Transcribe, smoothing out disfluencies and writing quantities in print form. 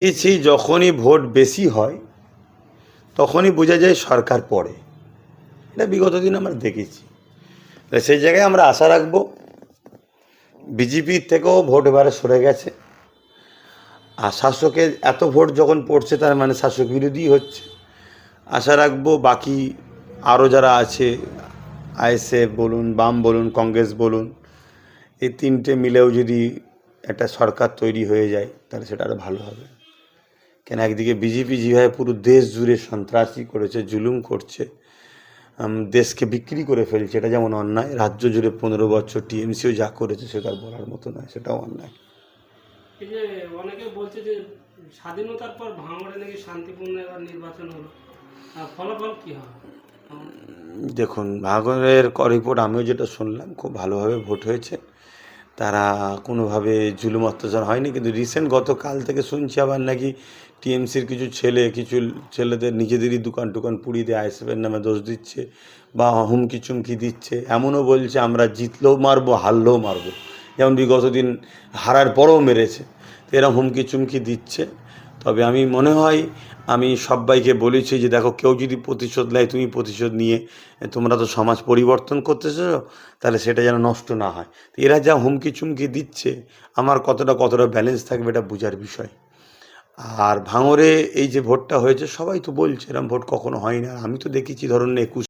দেখেছি যখনই ভোট বেশি হয় তখনই বোঝা যায় সরকার পড়ে। এটা বিগত দিন আমরা দেখেছি। সেই জায়গায় আমরা আশা রাখবো বিজেপির থেকেও ভোট এবারে সরে গেছে। আর শাসকের এত ভোট যখন পড়ছে তার মানে শাসক বিরোধী হচ্ছে। আশা রাখবো বাকি আরও যারা আছে, আইএসএফ বলুন, বাম বলুন, কংগ্রেস বলুন, এই তিনটে মিলেও যদি একটা সরকার তৈরি হয়ে যায় তাহলে সেটা আরও ভালো হবে। কেন একদিকে বিজেপি যেভাবে পুরো দেশ জুড়ে সন্ত্রাসী করেছে, জুলুম করছে, দেশকে বিক্রি করে ফেলছে, এটা যেমন অন্যায়। রাজ্য জুড়ে 15 বছর টিএমসিও যা করেছে সেটা আর বলার মতো নয়, সেটাও অন্যায়। এই যে অনেকে বলছে যে স্বাধীনতার পর ভাঙড়ে নাকি শান্তিপূর্ণ এবার নির্বাচন হলো, ফলাফল কি হয়? দেখুন, ভাঙড়ের রিপোর্ট আমিও যেটা শুনলাম খুব ভালোভাবে ভোট হয়েছে, তারা কোনোভাবে জুলুম অত্যাচার হয়নি। কিন্তু রিসেন্ট গতকাল থেকে শুনছি আবার নাকি টিএমসির কিছু ছেলেদের নিজেদেরই দোকান টোকান পুড়িয়ে দিয়ে আইএসএফের নামে দোষ দিচ্ছে বা হুমকি চুমকি দিচ্ছে। এমনও বলছে আমরা জিতলেও মারবো, হারলেও মারবো, যেমন বিগত দিন হারার পরেও মেরেছে। তো এরা হুমকি চুমকি দিচ্ছে। তবে আমি মনে হয় আমি সবাইকে বলেছি যে দেখো, কেউ যদি প্রতিশোধ নেয় তুমি প্রতিশোধ নিয়ে, তোমরা তো সমাজ পরিবর্তন করতেছো, তাহলে সেটা যেন নষ্ট না হয়। তো এরা যা হুমকি চুমকি দিচ্ছে, আমার কতটা ব্যালেন্স থাকবে এটা বোঝার বিষয়। আর ভাঙড়ে এই যে ভোটটা হয়েছে, সবাই তো বলছে এরম ভোট কখনো হয় না। আমি তো দেখেছি ধরুন 21